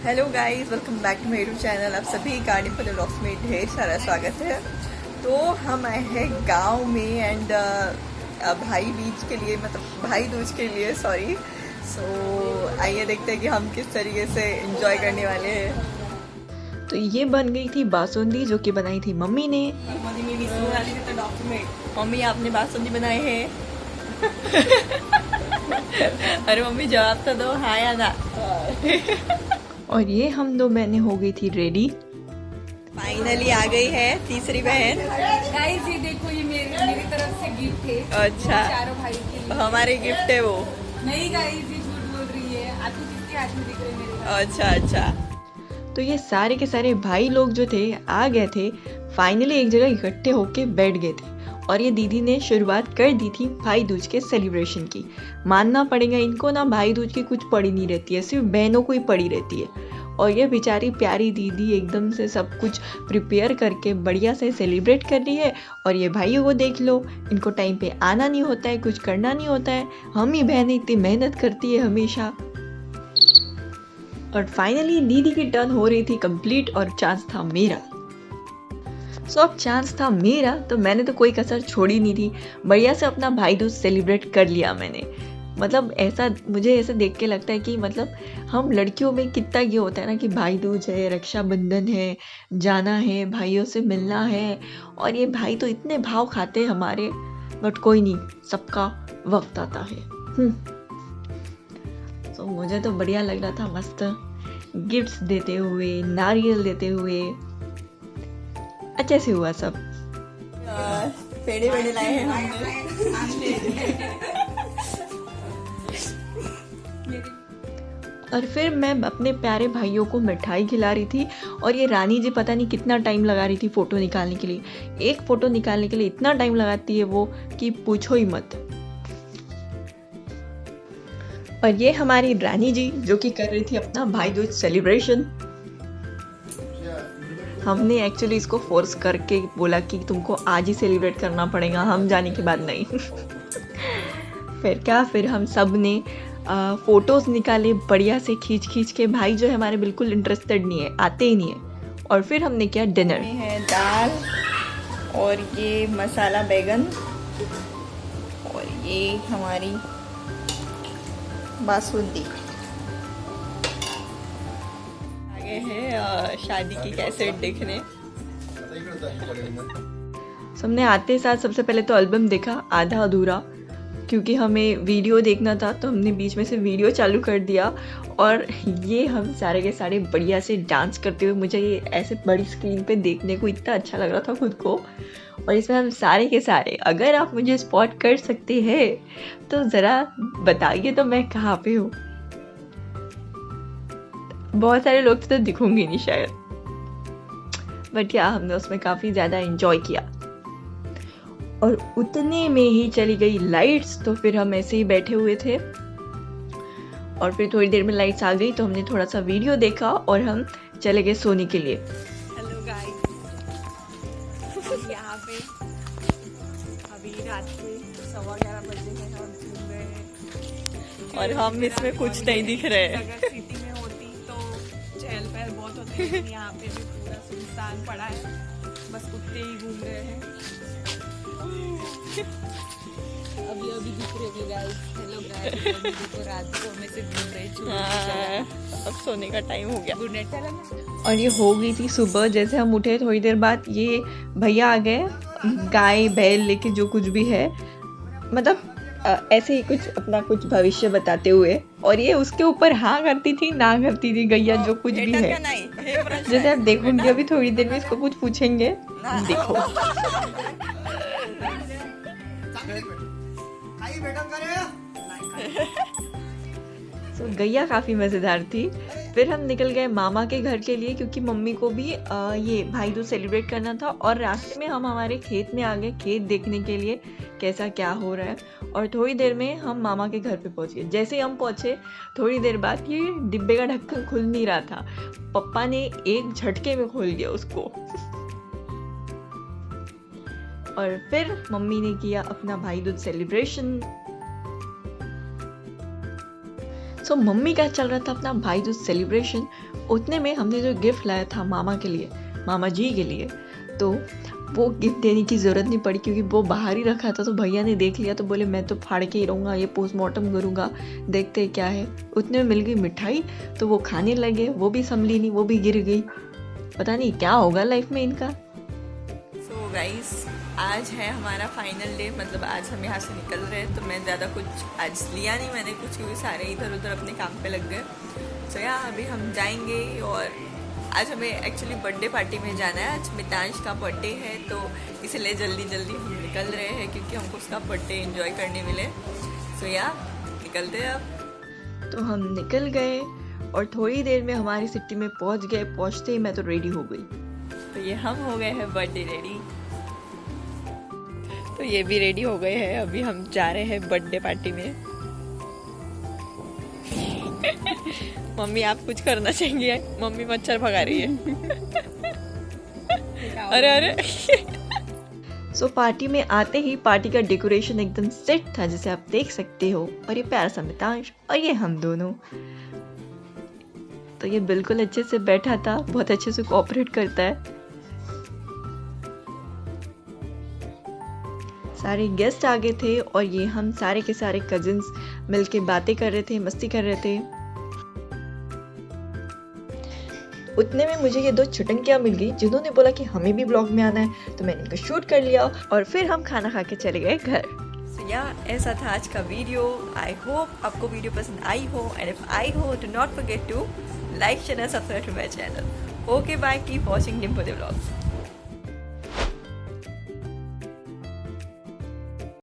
Hello guys, welcome back to मेरू channel. आप सभी गार्डन पर व्लॉग्स में ढेर सारा स्वागत है। तो हम आए हैं गांव में एंड भाई बीज के लिए, मतलब भाई दूज के लिए, सॉरी। सो आइए देखते हैं कि हम किस तरीके से एंजॉय करने वाले हैं। तो ये बन गई थी बासुंदी जो कि बनाई थी मम्मी ने। मम्मी आपने बासुंदी बनाए हैं। अरे मम्मी जवाब तो दो, हाँ या ना। और ये हम दो बहनें हो गई थी रेडी। फाइनली आ गई है तीसरी बहन। गाइस ये देखो, ये मेरी तरफ से गिफ्ट है। अच्छा, चारों भाई के लिए। हमारे गिफ्ट है वो। नहीं गाइस, ये झूठ बोल रही है। आपको किसके हाथ में दिख रहे हैं मेरे? अच्छा अच्छा। तो ये सारे के सारे भाई लोग जो थे आ गए थे, फाइनली एक जगह इकट्ठे होके बैठ गए थे। और ये दीदी ने शुरुआत कर दी थी भाई दूज के सेलिब्रेशन की। मानना पड़ेगा इनको ना, भाई दूज की कुछ पड़ी नहीं रहती है, सिर्फ बहनों को ही पड़ी रहती है। और ये बेचारी प्यारी दीदी एकदम से सब कुछ प्रिपेयर करके बढ़िया से सेलिब्रेट कर रही है। और ये भाइयों को देख लो, इनको टाइम पे आना नहीं होता है, कुछ करना नहीं होता है। हम ही बहनें इतनी मेहनत करती है हमेशा। और फाइनली दीदी की टर्न हो रही थी कंप्लीट और चांस था मेरा। अब चांस था मेरा, तो मैंने तो कोई कसर छोड़ी नहीं थी। बढ़िया से अपना भाई दूज सेलिब्रेट कर लिया मैंने। मतलब ऐसा मुझे ऐसा देख के लगता है कि मतलब हम लड़कियों में कितना ये होता है ना कि भाई दूज है, रक्षाबंधन है, जाना है, भाइयों से मिलना है। और ये भाई तो इतने भाव खाते हैं हमारे, बट कोई नहीं, सबका वक्त आता है। तो मुझे तो बढ़िया लग रहा था, मस्त गिफ्ट्स देते हुए, नारियल देते हुए, अच्छे से हुआ सब। पेड़े वेड़े लाए हैं हमने। और फिर मैं अपने प्यारे भाइयों को मिठाई खिला रही थी। और ये रानी जी पता नहीं कितना टाइम लगा रही थी फ़ोटो निकालने के लिए। एक फ़ोटो निकालने के लिए इतना टाइम लगाती है वो कि पूछो ही मत। और ये हमारी रानी जी जो कि कर रही थी अपना भाई दूज सेलिब्रेशन। हमने एक्चुअली इसको फोर्स करके बोला कि तुमको आज ही सेलिब्रेट करना पड़ेगा, हम जाने के बाद नहीं। फिर हम सब ने फ़ोटोज़ निकाले बढ़िया से खींच खींच के। भाई जो है हमारे बिल्कुल इंटरेस्टेड नहीं है, आते ही नहीं है। और फिर हमने किया डिनर। है दाल और ये मसाला बैगन और ये हमारी बासुंदी। आगे है शादी की कैसेट देखने। हमने आते साथ सबसे पहले तो एल्बम देखा, आधा अधूरा, क्योंकि हमें वीडियो देखना था तो हमने बीच में से वीडियो चालू कर दिया। और ये हम सारे के सारे बढ़िया से डांस करते हुए, मुझे ये ऐसे बड़ी स्क्रीन पे देखने को इतना अच्छा लग रहा था खुद को। और इसमें हम सारे के सारे, अगर आप मुझे स्पॉट कर सकते हैं तो ज़रा बताइए तो मैं कहाँ पे हूँ। बहुत सारे लोग तो दिखूंगी नहीं शायद, बट क्या हमने उसमें काफ़ी ज़्यादा एंजॉय किया। और उतने में ही चली गई लाइट्स, तो फिर हम ऐसे ही बैठे हुए थे। और फिर थोड़ी देर में लाइट्स आ गई तो हमने थोड़ा सा वीडियो देखा और हम चले गए सोने के लिए। हेलो गाइस, यहाँ पे अभी रात के 11:15 बजे हैं, हम घूम रहे हैं और हम इसमें कुछ नहीं दिख रहे हैं। अगर सिटी में होती तो चहल पहल बहुत होती है। यहाँ पे भी पूरा सुनसान पड़ा है, बस कुत्ते ही घूम रहे हैं। अभी दिख रहे हैं गाइस। हेलो गाइस, देखो रात को हमें से घूम रहे हैं। अब सोने का टाइम हो गया। गुड नाइट चला। और ये हो गई थी सुबह। जैसे हम उठे थोड़ी देर बाद ये भैया आ गए, गाय बैल लेके, जो कुछ भी है, मतलब ऐसे ही कुछ अपना कुछ भविष्य बताते हुए। और ये उसके ऊपर हाँ करती थी, ना करती थी गैया, जो कुछ भी है। जैसे आप देखोगे अभी थोड़ी देर में इसको कुछ पूछेंगे, देखो। तो गैया काफ़ी मज़ेदार थी। फिर हम निकल गए मामा के घर के लिए, क्योंकि मम्मी को भी ये भाई दूज सेलिब्रेट करना था। और रास्ते में हम हमारे खेत में आ गए, खेत देखने के लिए कैसा क्या हो रहा है। और थोड़ी देर में हम मामा के घर पे पहुंच गए। जैसे ही हम पहुंचे थोड़ी देर बाद ये डिब्बे का ढक्कन खुल नहीं रहा था, पप्पा ने एक झटके में खोल दिया उसको। और फिर मम्मी ने किया अपना भाई दूज सेलिब्रेशन। सो मम्मी का चल रहा था अपना भाई दूज सेलिब्रेशन। उतने में हमने जो गिफ्ट लाया था मामा के लिए, मामा जी के लिए, तो वो गिफ्ट देने की ज़रूरत नहीं पड़ी क्योंकि वो बाहर ही रखा था। तो भैया ने देख लिया तो बोले मैं तो फाड़ के ही रहूँगा, ये पोस्टमार्टम करूँगा, देखते क्या है। उतने में मिल गई मिठाई, तो वो खाने लगे, वो भी संभली नहीं, वो भी गिर गई। पता नहीं क्या होगा लाइफ में इनका। सो गाइस, आज है हमारा फाइनल डे, मतलब आज हम यहाँ से निकल रहे हैं। तो मैं ज़्यादा कुछ आज लिया नहीं मैंने कुछ, क्योंकि सारे इधर उधर अपने काम पे लग गए। सो अभी हम जाएंगे और आज हमें एक्चुअली बर्थडे पार्टी में जाना है। आज मितांश का बर्थडे है, तो इसलिए जल्दी जल्दी हम निकल रहे हैं क्योंकि हमको उसका बर्थडे एंजॉय करने मिले। सो निकलते हैं अब। तो हम निकल गए और थोड़ी देर में हमारी सिटी में पहुंच गए। पहुंचते ही मैं तो रेडी हो गई। तो ये हम हो गए हैं बर्थडे रेडी, तो ये भी रेडी हो गए हैं। अभी हम जा रहे हैं बर्थडे पार्टी में। मम्मी आप कुछ करना चाहेंगे? मम्मी मच्छर भगा रही है। अरे अरे। सो पार्टी में आते ही पार्टी का डेकोरेशन एकदम सेट था, जैसे आप देख सकते हो। और ये प्यारा सा मितांश और ये हम दोनों, तो ये बिल्कुल अच्छे से बैठा था, बहुत अच्छे से कोऑपरेट करता है। सारे गेस्ट आ गए थे और ये हम सारे के सारे कजिन्स मिलके बातें कर रहे थे, मस्ती कर रहे थे। उतने में मुझे ये दो छुटंकियाँ मिल गई जिन्होंने बोला कि हमें भी ब्लॉग में आना है, तो मैंने इनको शूट कर लिया और फिर हम खाना खा के चले गए घर। ऐसा था आज का वीडियो। आई होप आपको वीडियो पसंद आई हो, एंड इफ आई हो do not forget to like, share, subscribe to my channel. Okay bye, keep watching Dimple vlogs.